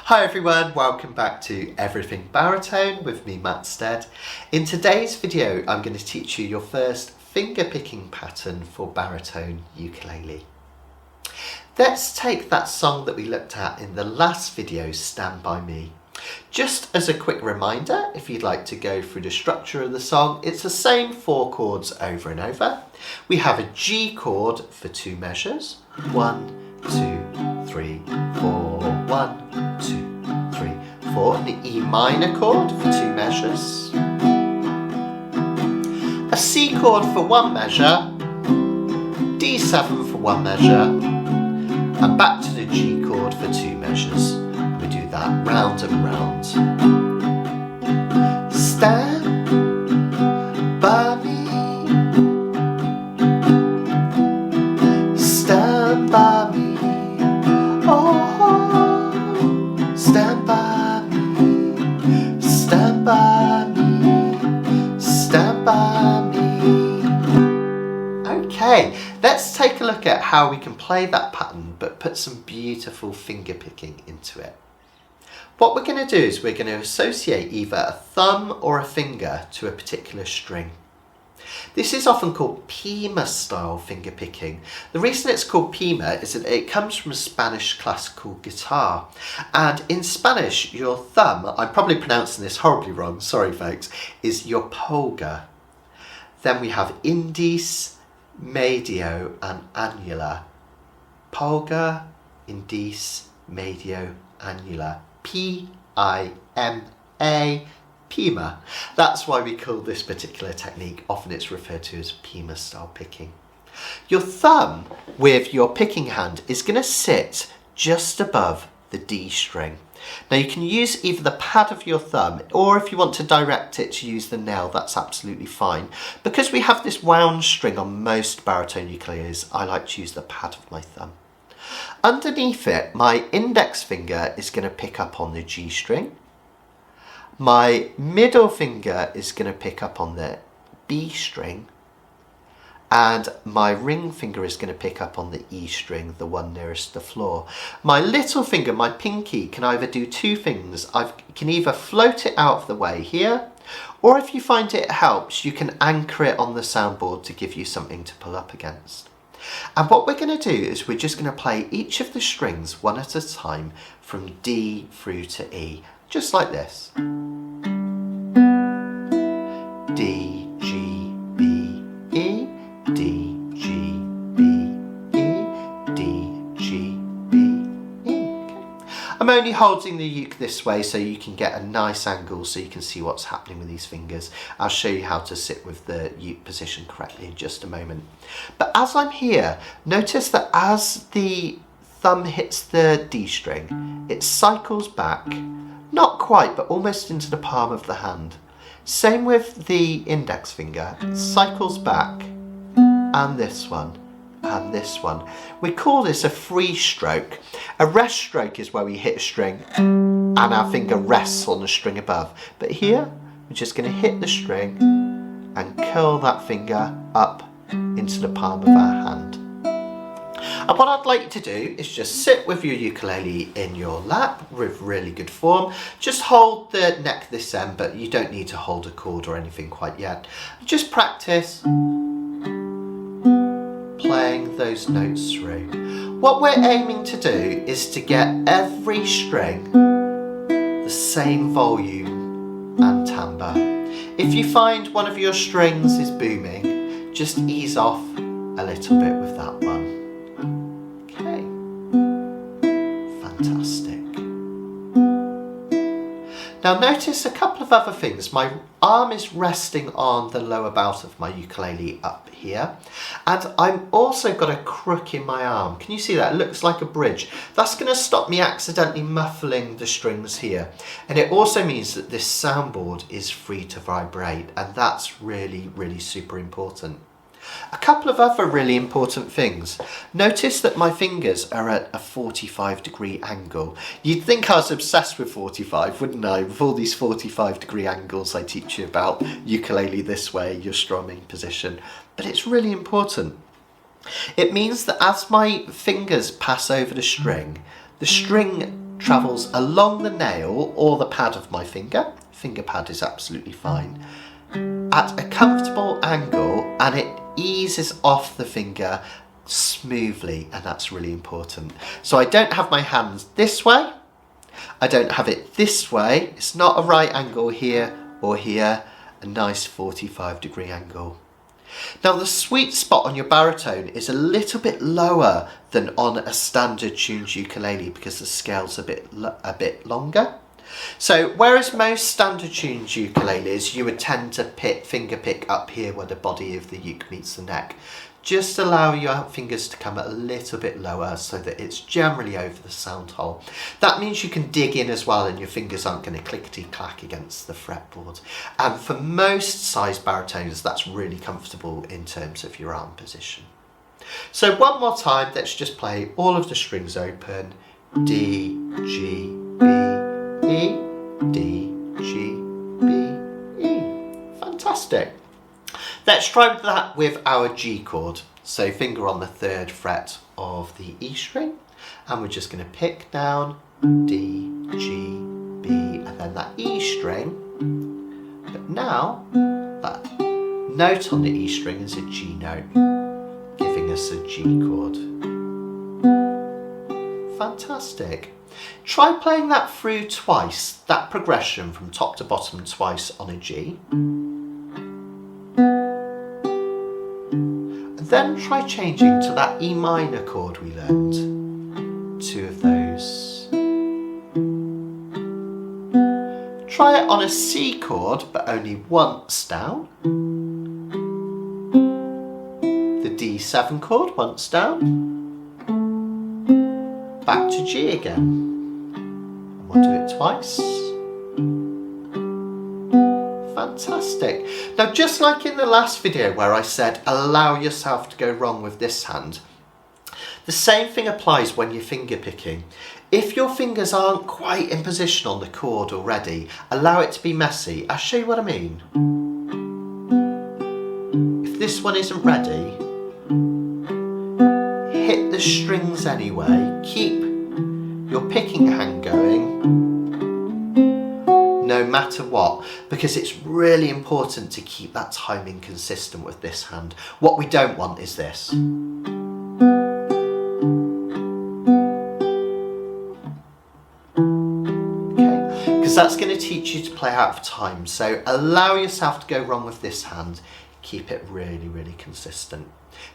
Hi everyone, welcome back to Everything Baritone with me, Matt Stead. In today's video, I'm going to teach you your first finger picking pattern for baritone ukulele. Let's take that song that we looked at in the last video, Stand By Me. Just as a quick reminder, if you'd like to go through the structure of the song, it's the same 4 chords over and over. We have a G chord for 2 measures. 1, 2, 3, 4, 1, 2, 3, 4. And the E minor chord for 2 measures. A C chord for 1 measure. D7 for 1 measure. And back to the G chord for 2 measures. We do that round and round. Stand by me. Stand by me. Oh, stand by me. Stand by me. Stand by me. Okay, let's take a look at how we can play that pattern but put some beautiful finger picking into it. What we're going to do is we're going to associate either a thumb or a finger to a particular string. This is often called PIMA style finger picking. The reason it's called PIMA is that it comes from Spanish classical guitar. And in Spanish, your thumb, I'm probably pronouncing this horribly wrong, sorry folks, is your pulgar. Then we have indice, medio and annular. Pulgar, indice, medio, annular. P-I-M-A, PIMA. That's why we call this particular technique, often it's referred to as PIMA style picking. Your thumb with your picking hand is going to sit just above the D string. Now you can use either the pad of your thumb, or if you want to direct it to use the nail, that's absolutely fine. Because we have this wound string on most baritone ukuleles, I like to use the pad of my thumb. Underneath it, my index finger is going to pick up on the G string. My middle finger is going to pick up on the B string. And my ring finger is going to pick up on the E string, the one nearest the floor. My little finger, my pinky, can either do 2 things. I can either float it out of the way here, or if you find it helps, you can anchor it on the soundboard to give you something to pull up against. And what we're going to do is we're just going to play each of the strings one at a time from D through to E, just like this. D, G, B, E, D, G, B, E, D, G, B, E. Okay. I'm only holding the uke this way so you can get a nice angle so you can see what's happening with these fingers. I'll show you how to sit with the uke position correctly in just a moment. But as I'm here, notice that as the thumb hits the D string, it cycles back, not quite, but almost into the palm of the hand. Same with the index finger, it cycles back, and this one, and this one. We call this a free stroke. A rest stroke is where we hit a string and our finger rests on the string above. But here, we're just going to hit the string and curl that finger up into the palm of our hand. And what I'd like you to do is just sit with your ukulele in your lap with really good form. Just hold the neck this end, but you don't need to hold a chord or anything quite yet. Just practice playing those notes through. What we're aiming to do is to get every string the same volume and timbre. If you find one of your strings is booming, just ease off a little bit with that one. Okay, fantastic. Now notice a couple of other things. My arm is resting on the lower bout of my ukulele up here, and I've also got a crook in my arm. Can you see that? It looks like a bridge. That's going to stop me accidentally muffling the strings here, and it also means that this soundboard is free to vibrate, and that's really, really super important. A couple of other really important things. Notice that my fingers are at a 45-degree angle. You'd think I was obsessed with 45, wouldn't I? With all these 45-degree angles I teach you about, ukulele this way, your strumming position. But it's really important. It means that as my fingers pass over the string travels along the nail or the pad of my finger. Finger pad is absolutely fine. At a comfortable angle, and it eases off the finger smoothly, and that's really important. So I don't have my hands this way, I don't have it this way, it's not a right angle here or here, a nice 45-degree angle. Now the sweet spot on your baritone is a little bit lower than on a standard tuned ukulele because the scale's a bit longer. So whereas most standard tuned ukuleles you would tend to finger pick up here where the body of the uke meets the neck, just allow your fingers to come a little bit lower so that it's generally over the sound hole. That means you can dig in as well and your fingers aren't going to clickety clack against the fretboard. And for most size baritones that's really comfortable in terms of your arm position. So one more time, let's just play all of the strings open. D, G, B, E, D, G, B, E. Fantastic. Let's try that with our G chord. So finger on the 3rd fret of the E string, and we're just going to pick down D, G, B, and then that E string. But now that note on the E string is a G note, giving us a G chord. Fantastic. Try playing that through twice, that progression from top to bottom twice on a G. Then try changing to that E minor chord we learned. 2 of those. Try it on a C chord, but only once down. The D7 chord, once down. Back to G again. And we'll do it twice. Fantastic. Now just like in the last video where I said allow yourself to go wrong with this hand, the same thing applies when you're finger picking. If your fingers aren't quite in position on the chord already, allow it to be messy. I'll show you what I mean. If this one isn't ready, hit the strings anyway, keep your picking hand going no matter what, because it's really important to keep that timing consistent with this hand. What we don't want is this. Okay, because that's going to teach you to play out of time. So allow yourself to go wrong with this hand. Keep it really, really consistent.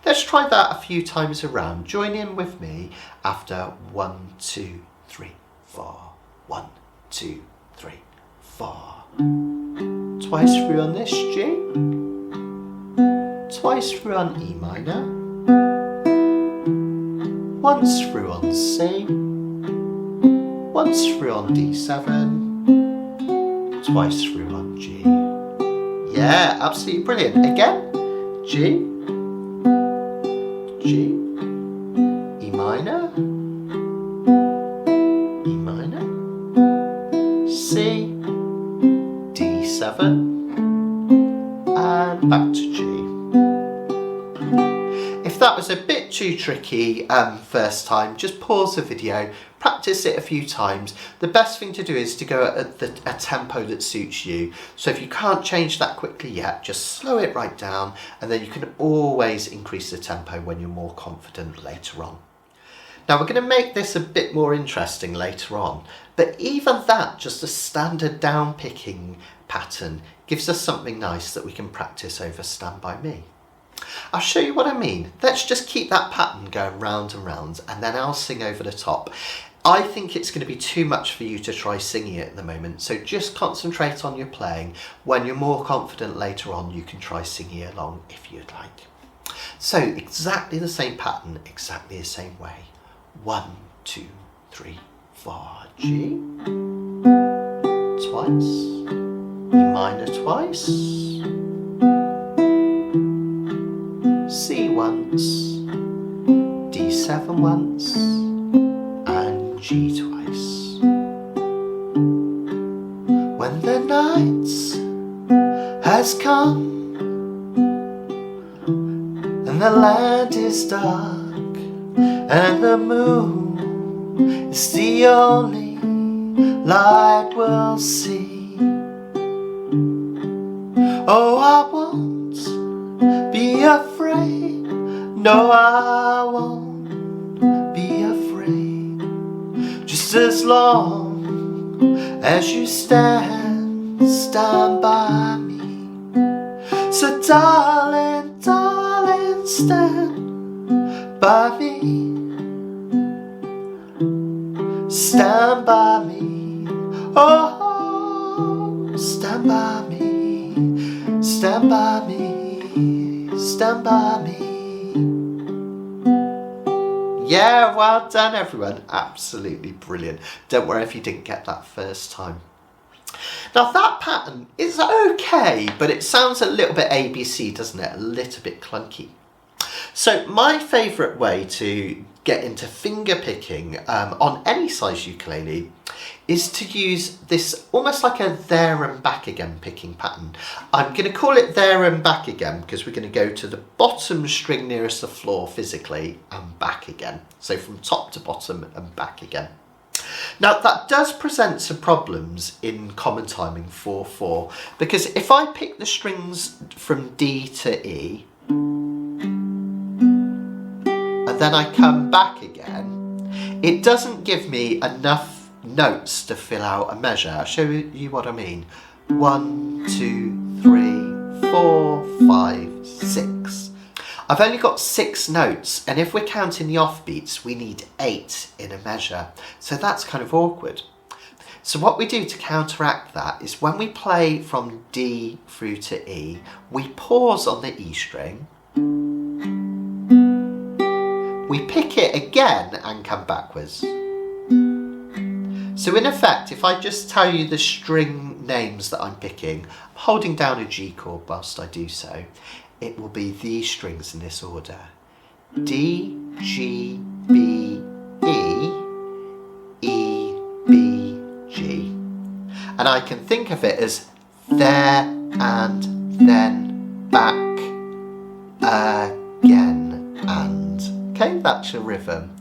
Let's try that a few times around. Join in with me after 1, 2, 3, 4. 1, 2, 3, 4. Twice through on this G. Twice through on E minor. Once through on C. Once through on D7. Twice through on G. Yeah, absolutely brilliant. Again, G, G, E minor, E minor, C, D7, and back to G. If that was a bit too tricky first time, just pause the video, practice it a few times. The best thing to do is to go at a tempo that suits you. So if you can't change that quickly yet, just slow it right down, and then you can always increase the tempo when you're more confident later on. Now we're going to make this a bit more interesting later on, but even that, just a standard down picking pattern, gives us something nice that we can practice over Stand By Me. I'll show you what I mean. Let's just keep that pattern going round and round, and then I'll sing over the top. I think it's going to be too much for you to try singing it at the moment, so just concentrate on your playing. When you're more confident later on, you can try singing along if you'd like. So exactly the same pattern, exactly the same way. 1, 2, 3, 4, G. Twice. E minor twice. C once, D7 once, and G twice. When the night has come and the land is dark and the moon is the only light we'll see. Oh, I won't be afraid. No, I won't be afraid. Just as long as you stand by me. So darling, darling, stand by me. Stand by me. Oh, stand by me. Stand by me. Stand by me. Yeah, well done everyone. Absolutely brilliant. Don't worry if you didn't get that first time. Now that pattern is okay, but it sounds a little bit ABC, doesn't it? A little bit clunky. So my favourite way to get into finger picking on any size ukulele is to use this almost like a there and back again picking pattern. I'm going to call it there and back again because we're going to go to the bottom string nearest the floor physically and back again. So from top to bottom and back again. Now that does present some problems in common timing 4/4 because if I pick the strings from D to E and then I come back again, it doesn't give me enough notes to fill out a measure. I'll show you what I mean. 1, 2, 3, 4, 5, 6. I've only got 6 notes, and if we're counting the offbeats, we need 8 in a measure. So that's kind of awkward. So what we do to counteract that is when we play from D through to E, we pause on the E string, we pick it again and come backwards. So in effect, if I just tell you the string names that I'm picking, I'm holding down a G chord whilst I do so, it will be these strings in this order. D, G, B, E, E, B, G. And I can think of it as there and then back again and. Okay, that's your rhythm.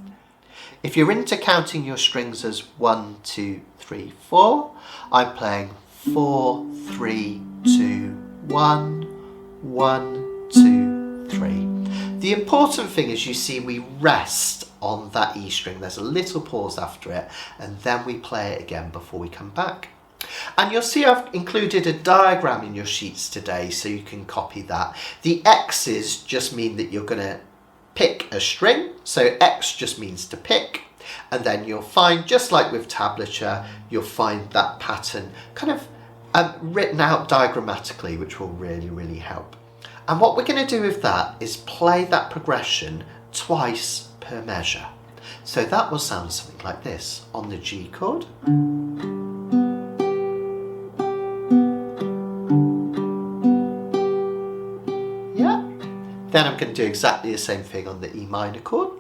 If you're into counting your strings as 1, 2, 3, 4, I'm playing 4, 3, 2, 1, 1, 2, 3. The important thing is you see we rest on that E string. There's a little pause after it and then we play it again before we come back. And you'll see I've included a diagram in your sheets today so you can copy that. The X's just mean that you're going to pick a string. So X just means to pick. And then you'll find, just like with tablature, you'll find that pattern kind of written out diagrammatically, which will really, really help. And what we're going to do with that is play that progression twice per measure. So that will sound something like this on the G chord. Yeah. Then I'm going to do exactly the same thing on the E minor chord.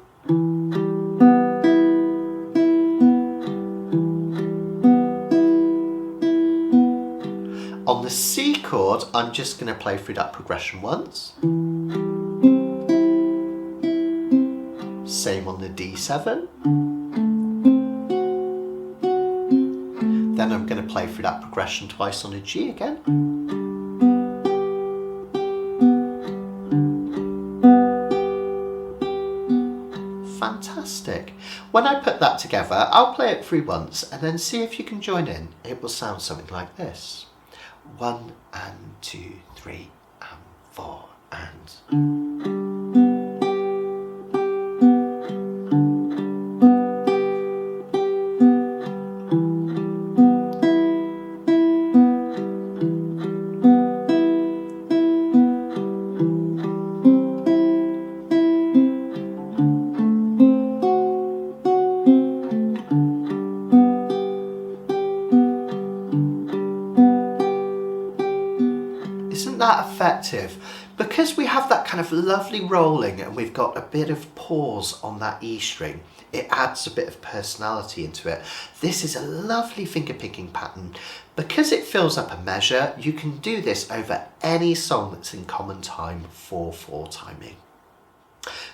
On the C chord, I'm just going to play through that progression once. Same on the D7. Then I'm going to play through that progression twice on a G again. Fantastic. When I put that together, I'll play it through once and then see if you can join in. It will sound something like this. 1 and 2, 3 and 4 and. Isn't that effective? Because we have that kind of lovely rolling and we've got a bit of pause on that E string, it adds a bit of personality into it. This is a lovely finger picking pattern. Because it fills up a measure, you can do this over any song that's in common time 4/4 timing.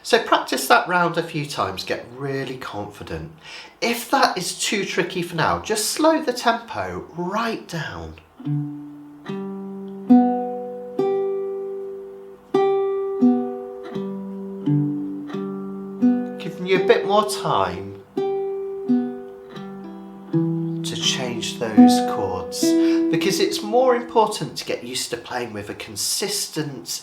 So practice that round a few times, get really confident. If that is too tricky for now, just slow the tempo right down. Giving you a bit more time to change those chords, because it's more important to get used to playing with a consistent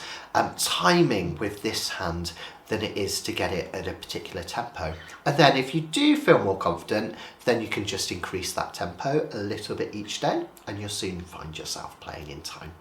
timing with this hand than it is to get it at a particular tempo. And then if you do feel more confident, then you can just increase that tempo a little bit each day and you'll soon find yourself playing in time.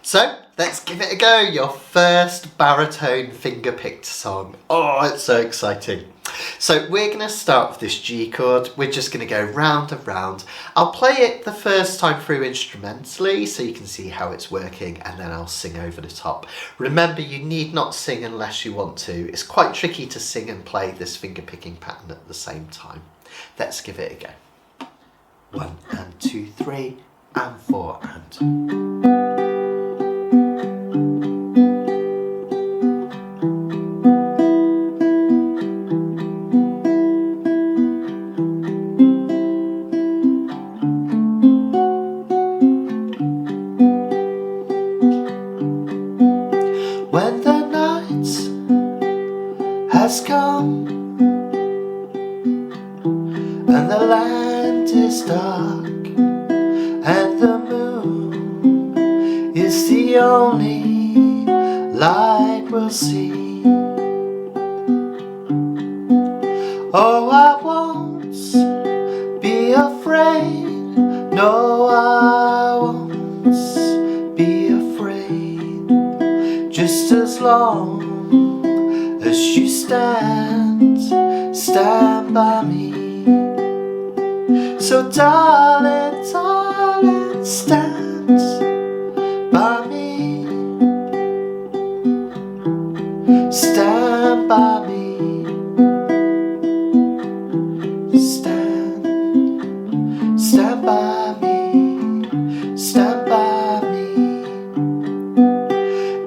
So let's give it a go, your first baritone finger-picked song. Oh, it's so exciting. So we're going to start with this G chord. We're just going to go round and round. I'll play it the first time through instrumentally so you can see how it's working, and then I'll sing over the top. Remember, you need not sing unless you want to. It's quite tricky to sing and play this finger-picking pattern at the same time. Let's give it a go. 1 and 2, 3 and 4 and... When the night has come and the land is dark and the moon is the only light we'll see, oh, I won't be afraid, no, I won't be afraid. Just as long as you stand by me. So darling, darling, stand by me. Stand by me. Stand by me. Stand by me.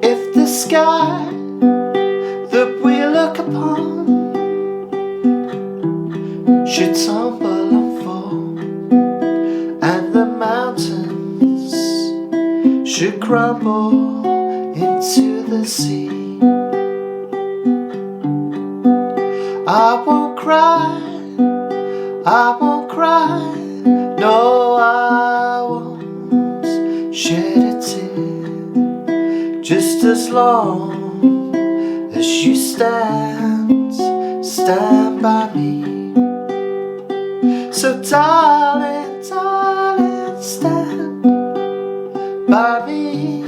If the sky that we look upon should tumble and fall, and the mountains should crumble into the sea, I won't cry, I won't cry, no, I won't shed a tear. Just as long as you stand by me. So darling, darling, stand by me.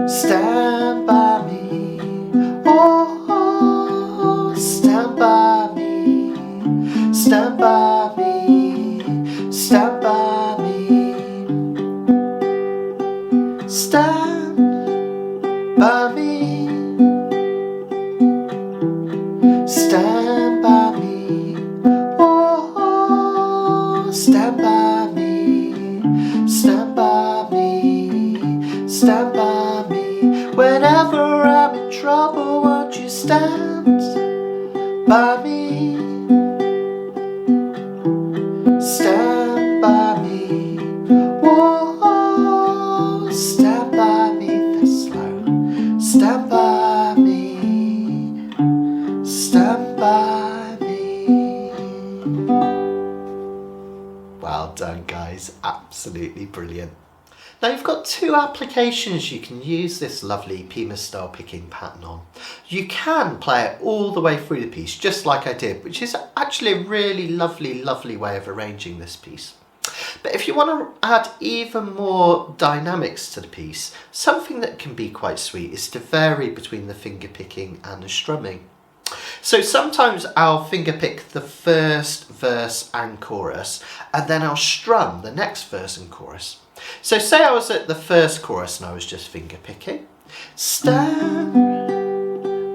Stand by me. Oh, stand by me. Stand by me. Stand by me. Stand by me. Stand by me. Oh, stand by me. Stand by me. Stand by me. Whenever I'm in trouble, won't you stand by me? Stand by me. Whoa, stand by me. That's slow. Stand by me. Stand by me. Well done, guys. Absolutely brilliant. Now you've got two applications you can use this lovely PIMA style picking pattern on. You can play it all the way through the piece, just like I did, which is actually a really lovely way of arranging this piece. But if you want to add even more dynamics to the piece, something that can be quite sweet is to vary between the finger picking and the strumming. So sometimes I'll finger pick the first verse and chorus, and then I'll strum the next verse and chorus. So say I was at the first chorus and I was just finger picking. Stand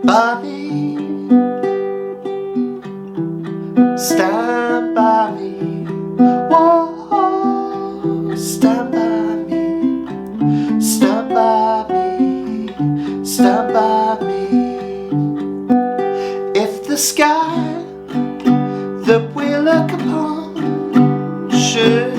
by me. Stand by me. Whoa, stand by me. Stand by me. Stand by sky that we look upon should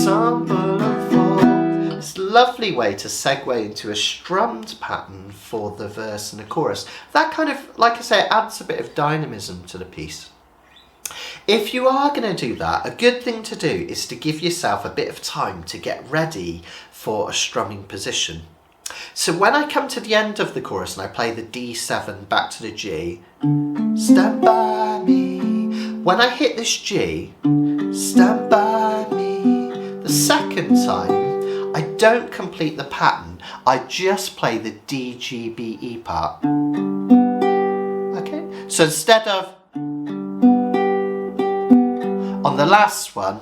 tumble and fall. It's a lovely way to segue into a strummed pattern for the verse and the chorus. That kind of, like I say, adds a bit of dynamism to the piece. If you are going to do that, a good thing to do is to give yourself a bit of time to get ready for a strumming position. So when I come to the end of the chorus and I play the D7 back to the G, stand by me. When I hit this G, stand by me. The second time, I don't complete the pattern. I just play the D, G, B, E part. Okay? So instead of on the last one,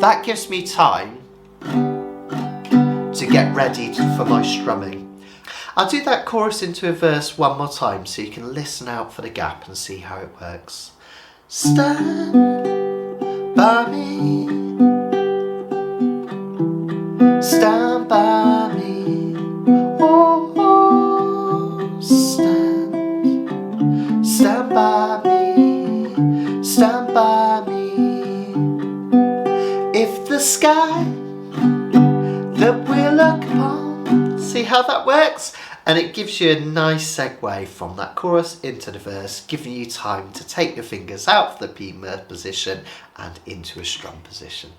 that gives me time to get ready for my strumming. I'll do that chorus into a verse one more time so you can listen out for the gap and see how it works. Stand by me, stand by me, oh, oh, stand by me, stand by me. If the sky that we look upon. See how that works? And it gives you a nice segue from that chorus into the verse, giving you time to take your fingers out of the PIMA position and into a strum position.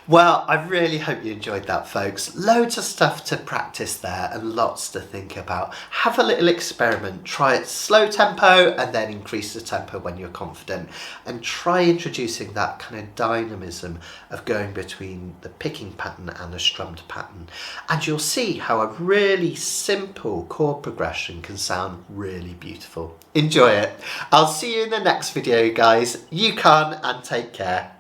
Well, I really hope you enjoyed that, folks. Loads of stuff to practice there and lots to think about. Have a little experiment. Try it slow tempo and then increase the tempo when you're confident. And try introducing that kind of dynamism of going between the picking pattern and the strummed pattern. And you'll see how a really simple chord progression can sound really beautiful. Enjoy it. I'll see you in the next video, guys. You can, and take care.